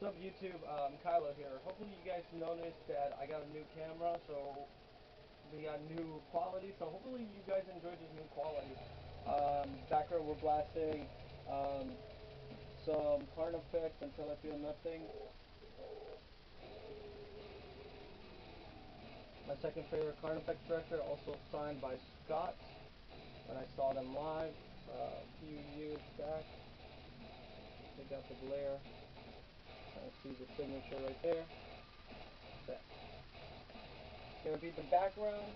What's up, YouTube? Kylo here. Hopefully you guys noticed that I got a new camera, so we got new quality. So hopefully you guys enjoyed this new quality. Background we're blasting um, some Carnifex until I feel nothing. My second favorite Carnifex record, also signed by Scott. When I saw them live a few years back, take out the glare. See the signature right there. That's gonna be the background.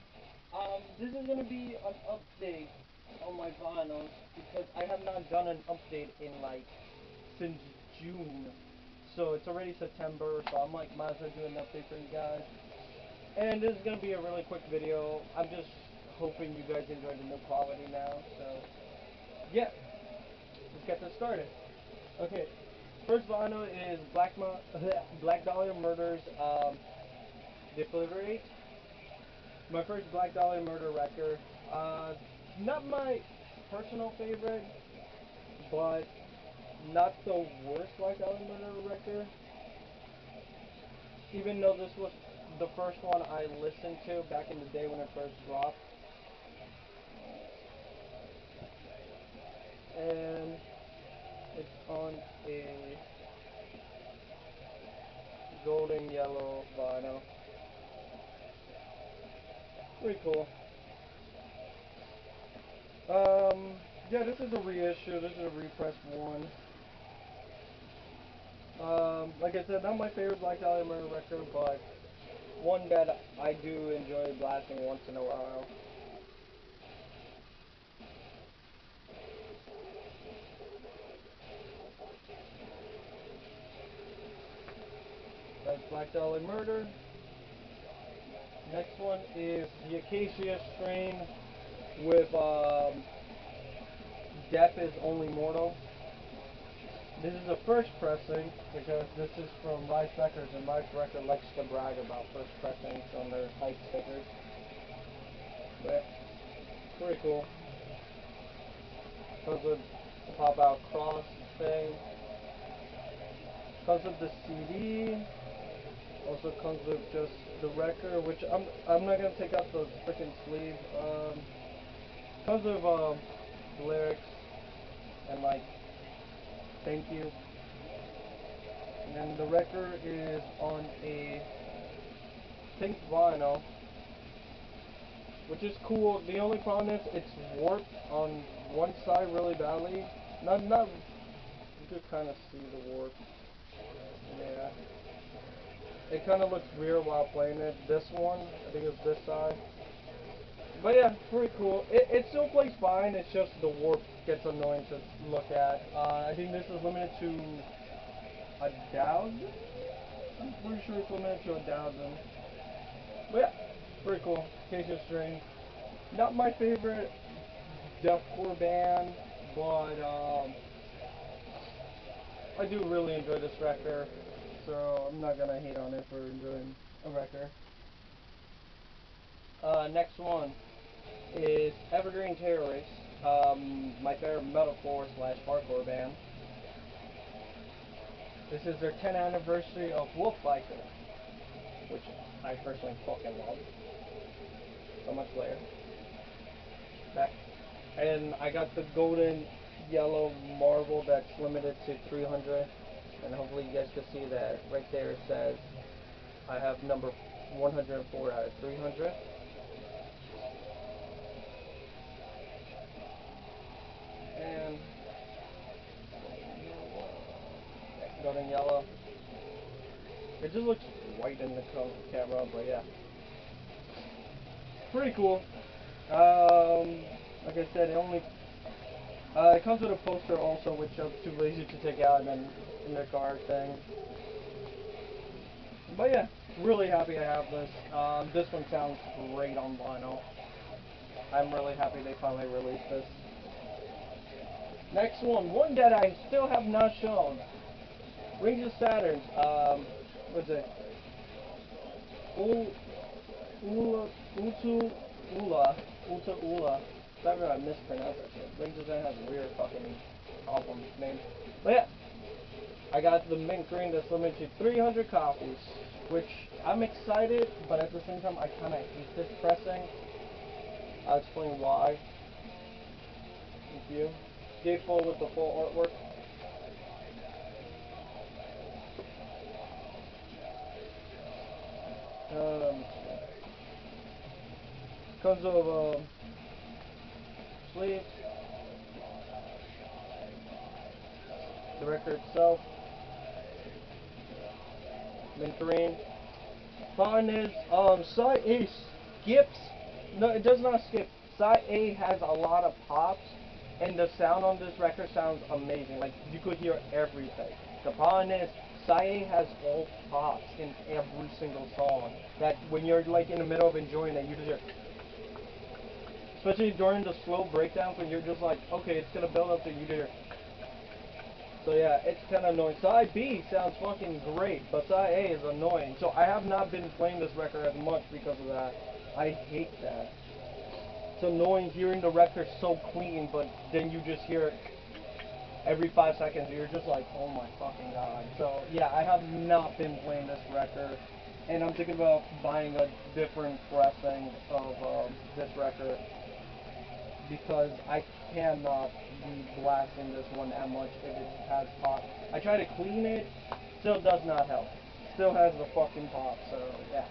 This is gonna be an update on my vinyls because I have not done an update in like since June. So it's already September, so I'm like might as well do an update for you guys. And this is gonna be a really quick video. I'm just hoping you guys enjoy the new quality now. So yeah, let's get this started. Okay, first vinyl is Black Dahlia Murders Deflagrate. My first Black Dahlia Murder record. Not my personal favorite, but not the worst Black Dahlia Murder record. Even though this was the first one I listened to back in the day when it first dropped. And it's on a golden yellow vinyl. Pretty cool. Yeah, this is a reissue. This is a repressed one. Like I said, not my favorite Black Dahlia Murder record, but one that I do enjoy blasting once in a while. That's Black Dahlia Murder. Next one is the Acacia strain with Death is Only Mortal. This is the first pressing because this is from Rise Records, and Rise Records likes to brag about first pressings on their hype stickers. But pretty cool. Comes with the pop out cross thing. Comes with the CD. Also comes with just the record, which I'm not gonna take out the freaking sleeve. Comes with lyrics and like thank you. And then the record is on a pink vinyl, which is cool. The only problem is it's warped on one side really badly. Not you could kind of see the warp. Yeah. It kind of looks weird while playing it. This one, I think it's this side. But yeah, pretty cool. It still plays fine. It's just the warp gets annoying to look at. I think this is limited to 1,000. I'm pretty sure it's limited to 1,000. But yeah, pretty cool. Acacia string. Not my favorite deathcore band, but I do really enjoy this record. So I'm not gonna hate on it for enjoying a record. Next one is Evergreen Terrorists, my favorite metalcore slash hardcore band. This is their 10th anniversary of Wolfbiker, which I personally fucking love. So much player. Back. And I got the golden yellow marble that's limited to 300. And hopefully you guys can see that right there it says I have number 104 out of 300. And golden yellow. It just looks white in the camera, but yeah. Pretty cool. Like I said, it comes with a poster also, which I'm too lazy to take out and then in the car thing. But yeah, really happy I have this. This one sounds great on vinyl. I'm really happy they finally released this. Next one that I still have not shown. Rings of Saturn. What's it? Ula, Utu Ula, Uta Ula. Sorry if I mispronounced that shit. Rings of Saturn has a weird fucking album name. But yeah, I got the mint green that's limited to 300 copies, which I'm excited, but at the same time I kind of hate this pressing. I'll explain why. Thank you. Gatefold with the full artwork. Comes with sleeves, the record itself, mint green. Fun is, side A skips. No, it does not skip. Side A has a lot of pops, and the sound on this record sounds amazing. Like, you could hear everything. The problem is, side A has all pops in every single song. That when you're like in the middle of enjoying it, you just hear. Especially during the slow breakdowns when you're just like, okay, it's gonna build up to you hear. So yeah, it's kind of annoying. Side B sounds fucking great, but side A is annoying. So I have not been playing this record as much because of that. I hate that. It's annoying hearing the record so clean, but then you just hear it every 5 seconds. You're just like, oh my fucking god. So yeah, I have not been playing this record, and I'm thinking about buying a different pressing of this record because I cannot be blasting this one that much if it has pop. I try to clean it, still does not help. Still has the fucking pop, so yeah.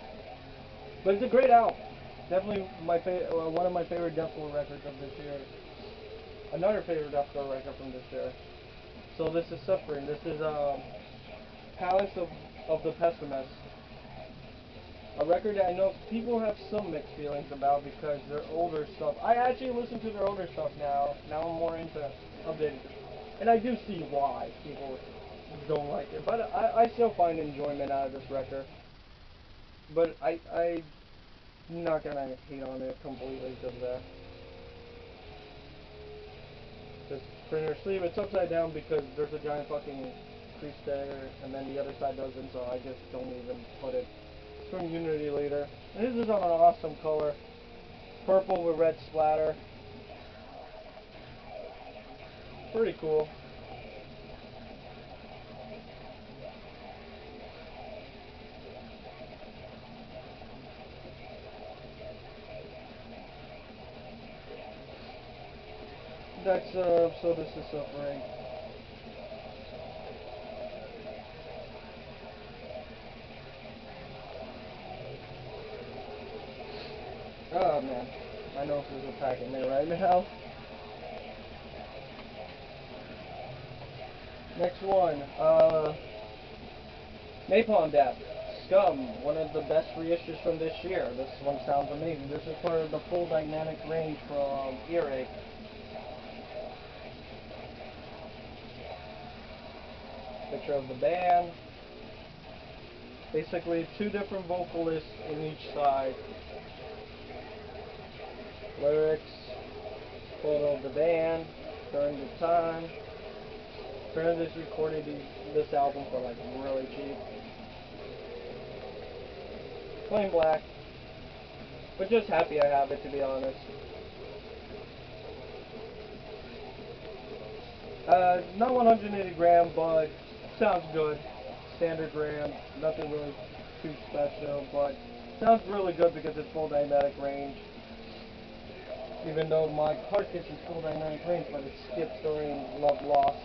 But it's a great album. Definitely one of my favorite deathcore records of this year. Another favorite deathcore record from this year. So this is Suffering. This is Palace of the Pessimist. A record that I know people have some mixed feelings about because their older stuff. I actually listen to their older stuff now. Now I'm more into updated. And I do see why people don't like it. But I still find enjoyment out of this record. But I'm not gonna hate on it completely because of that. This printer sleeve, it's upside down because there's a giant fucking crease there, and then the other side doesn't, so I just don't even put it. It's from Unity Leader. And this is on an awesome color. Purple with red splatter. Pretty cool. That's, so this is Suffering. Oh man, my nose is attacking me right now. Next one, Napalm Death. Scum, one of the best reissues from this year. This one sounds amazing. This is for the full dynamic range from Earache. Picture of the band. Basically, two different vocalists in each side. Lyrics, photo of the band during the time. Apparently, this recorded this album for like really cheap. Plain black. But just happy I have it, to be honest. Not 180 gram, but sounds good. Standard gram, nothing really too special, but sounds really good because it's full dynamic range. Even though my Carcass is full dynamic range, but it skips during Love Lost.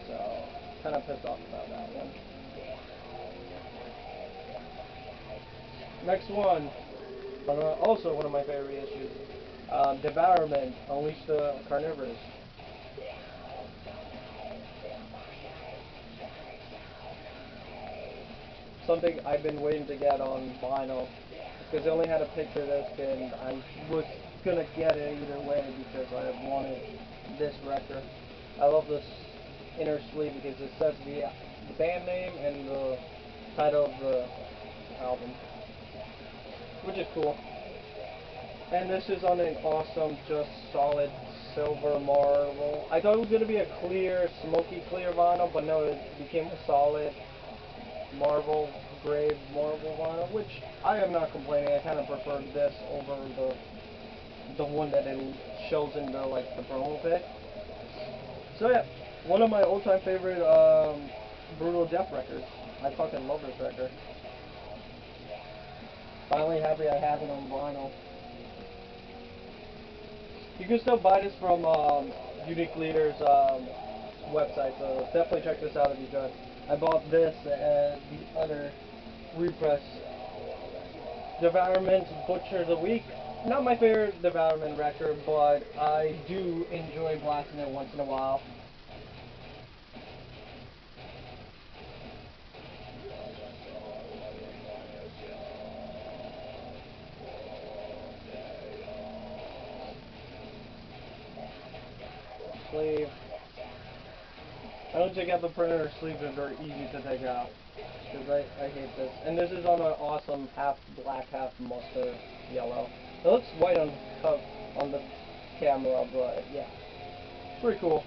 So, kind of pissed off about that one. Next one, also one of my favorite issues. Devourment, Unleash the Carnivorous. Something I've been waiting to get on vinyl because they only had a picture disc and I was gonna get it either way because I wanted this record. I love this inner sleeve because it says the band name and the title of the album, which is cool. And this is on an awesome, just solid silver marble. I thought it was gonna be a clear, smoky clear vinyl, but no, it became a solid marble, grave marble vinyl, which I am not complaining. I kind of prefer this over the one that it shows in the promo pic. So yeah, one of my all-time favorite Brutal Death Records. I fucking love this record. Finally happy I have it on vinyl. You can still buy this from Unique Leader's website, so definitely check this out if you could. I bought this and the other repress. Devourment Butcher of the Week. Not my favorite Devourment record, but I do enjoy blasting it once in a while. Sleeve. I don't take out the printer sleeves are very easy to take out. Because I hate this. And this is on an awesome half black, half mustard yellow. It looks white on the camera, but yeah. Pretty cool.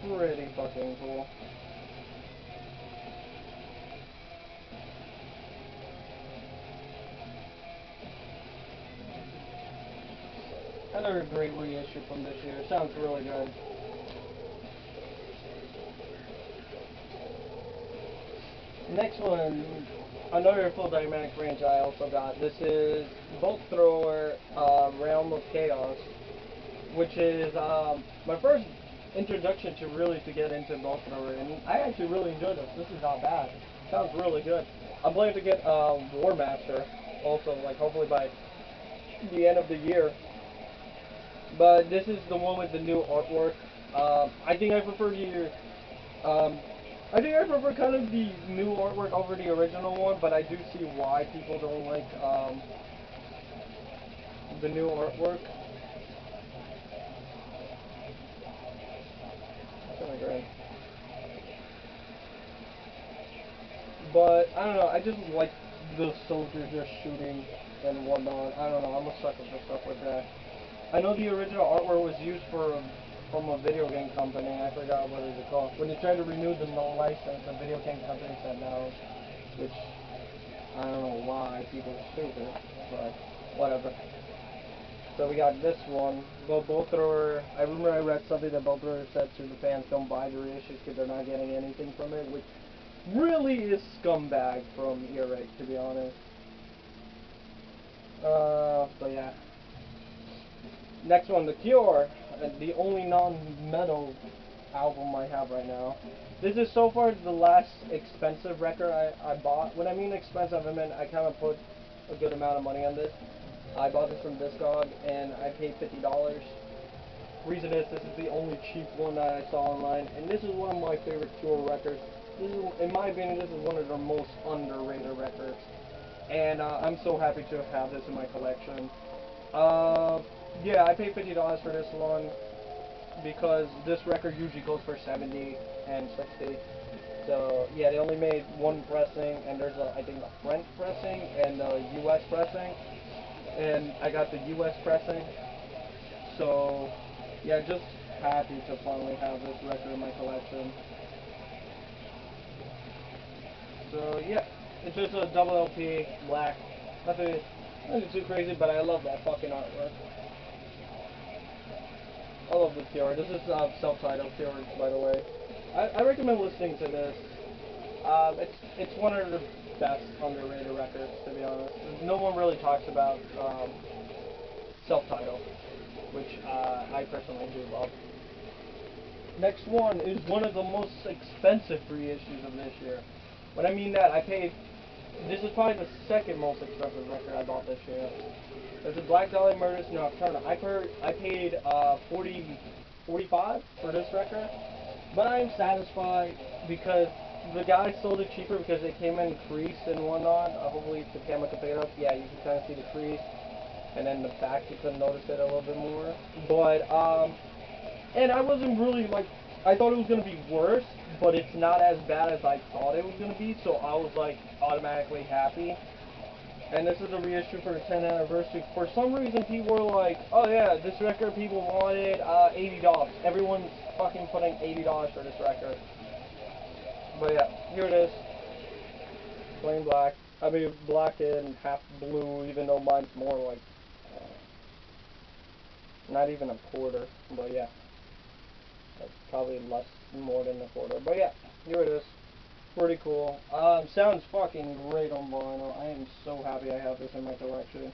Pretty fucking cool. Another great reissue from this year. Sounds really good. Next one, another full dynamic range I also got. This is Bolt Thrower Realm of Chaos, which is my first introduction to get into Bolt Thrower, and I actually really enjoyed this. This is not bad. Sounds really good. I'm planning to get War Master also, like hopefully by the end of the year. But this is the one with the new artwork. I think I prefer the um, I think I prefer kind of the new artwork over the original one, but I do see why people don't like the new artwork. But I don't know. I just like the soldiers just shooting and whatnot. I don't know. I'm a sucker for stuff like that. I know the original artwork was used from a video game company. I forgot what it was called. When they tried to renew the no license, the video game company said no, which I don't know why people are stupid, but whatever. So we got this one. Well, Bolt Thrower. I remember I read something that Bolt Thrower said to the fans, don't buy the reissues because they're not getting anything from it, which really is scumbag from Earache, to be honest. But yeah. Next one, The Cure, the only non-metal album I have right now. This is so far the last expensive record I bought. When I mean expensive, I mean I kind of put a good amount of money on this. I bought this from Discog and I paid $50. Reason is this is the only cheap one that I saw online, and this is one of my favorite Cure records. This is, in my opinion, this is one of their most underrated records, and I'm so happy to have this in my collection. Yeah, I paid $50 for this one because this record usually goes for 70 and 60. So yeah, they only made one pressing, and there's I think a French pressing and a U.S. pressing, and I got the U.S. pressing. So yeah, just happy to finally have this record in my collection. So yeah, it's just a double LP, black. Nothing too crazy, but I love that fucking artwork. I love the Cure. This is self-titled Cure, by the way. I recommend listening to this. It's one of the best underrated records, to be honest. No one really talks about self-titled, which I personally do love. Next one is one of the most expensive reissues of this year. When I mean that, I paid. This is probably the second most expensive record I bought this year. There's a Black Dahlia Murders Nocturna. I paid 45 for this record, but I am satisfied because the guy sold it cheaper because it came in creased and whatnot. Hopefully if the camera can pick it up. Yeah, you can kind of see the crease, and then the back you can notice it a little bit more. But and I wasn't really like, I thought it was gonna be worse, but it's not as bad as I thought it was gonna be. So I was like automatically happy. And this is a reissue for the 10th anniversary. For some reason, people were like, "Oh yeah, this record people wanted $80. Everyone's fucking putting $80 for this record." But yeah, here it is, plain black. I mean, black and half blue, even though mine's more like not even a quarter. But yeah, Like probably less, more than a quarter. But yeah, here it is. Pretty cool. Sounds fucking great on vinyl. I am so happy I have this in my collection.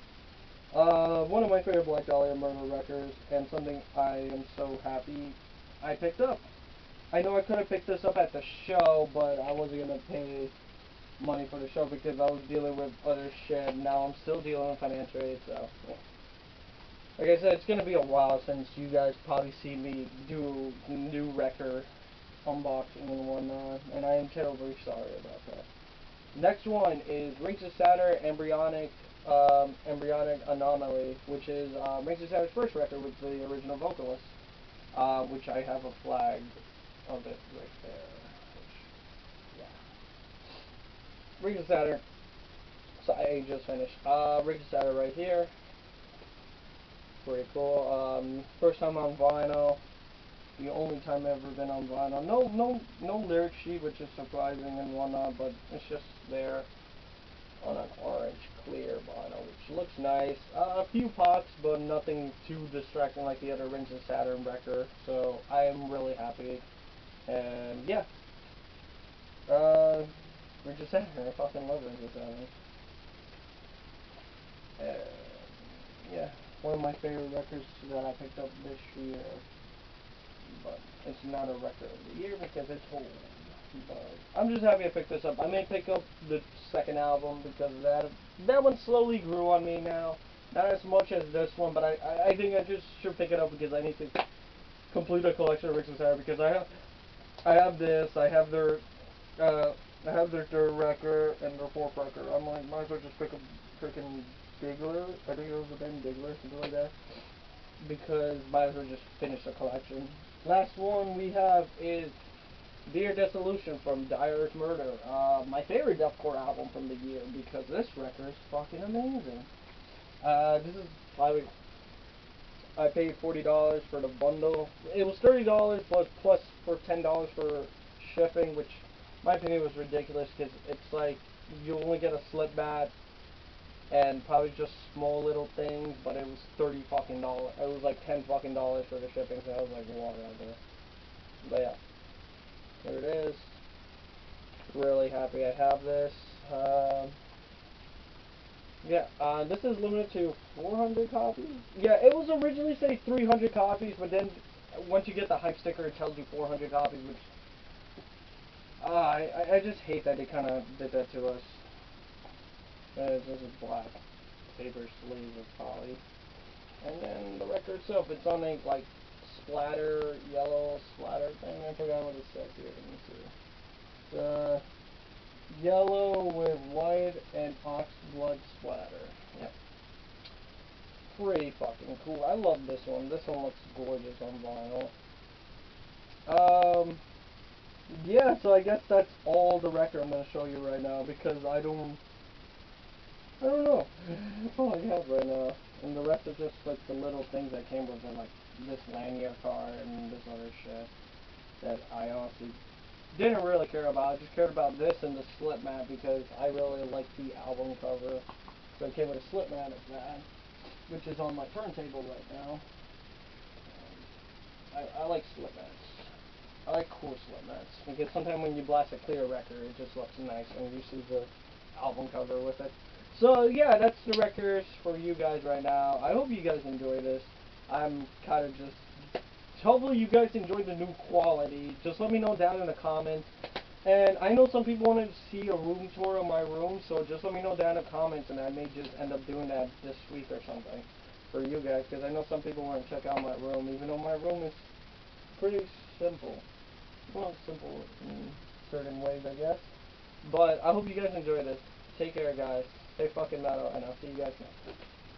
One of my favorite Black Dahlia Murder records, and something I am so happy I picked up. I know I could have picked this up at the show, but I wasn't gonna pay money for the show because I was dealing with other shit. Now I'm still dealing with financial aid, so yeah. Like I said, it's gonna be a while since you guys probably see me do new record unboxing and whatnot, and I am terribly sorry about that. Next one is Rings of Saturn Embryonic Anomaly, which is Rings of Saturn's first record with the original vocalist, which I have a flag of it right there. Which, yeah. Rings of Saturn. So I just finished. Rings of Saturn right here. Pretty cool. First time on vinyl. The only time I've ever been on vinyl. No lyric sheet, which is surprising and whatnot, but it's just there on an orange clear vinyl, which looks nice. A few pots, but nothing too distracting like the other Rings of Saturn record. So I am really happy. And yeah, Rings of Saturn. I fucking love Rings of Saturn. Yeah, one of my favorite records that I picked up this year. But it's not a record of the year because it's old. But I'm just happy I picked this up. I may pick up the second album because that one slowly grew on me now. Not as much as this one, but I think I just should pick it up because I need to complete a collection of Rings of Saturn because I have this, I have their third record and their fourth record. I'm like, might as well just pick up freaking Diggler. I think it was the name Diggler, something like that. Because might as well just finish the collection. Last one we have is Dear Dissolution from Dire Murder. My favorite deathcore album from the year because this record is fucking amazing. This is probably, I paid $40 for the bundle. It was $30 plus for $10 for shipping, which in my opinion was ridiculous because it's like you only get a slip mat and probably just small little things, but it was $30 fucking dollars. It was like $10 fucking dollars for the shipping, so I was like, whatever. But yeah, here it is. Really happy I have this. Yeah, this is limited to 400 copies. Yeah, it was originally say 300 copies, but then once you get the hype sticker, it tells you 400 copies, which I just hate that they kind of did that to us. This is black paper sleeve of poly. And then the record itself, it's on a like splatter, yellow splatter thing. I forgot what it says here. Let me see. It's yellow with white and ox blood splatter. Yep. Pretty fucking cool. I love this one. This one looks gorgeous on vinyl. Yeah, so I guess that's all the record I'm going to show you right now because I don't know. That's all I have right now. And the rest is just like the little things that came with it, like this lanyard card and this other shit that I honestly didn't really care about. I just cared about this and the slip mat because I really like the album cover. So it came with a slip mat of that, which is on my turntable right now. I like slip mats. I like cool slip mats because sometimes when you blast a clear record, it just looks nice and you see the album cover with it. So yeah, that's the records for you guys right now. I hope you guys enjoy this. I'm kind of just, hopefully you guys enjoy the new quality. Just let me know down in the comments. And I know some people want to see a room tour of my room, so just let me know down in the comments, and I may just end up doing that this week or something for you guys, because I know some people want to check out my room, even though my room is pretty simple. Well, simple in certain ways, I guess. But I hope you guys enjoy this. Take care, guys. Stay fucking metal, and I'll see you guys next time.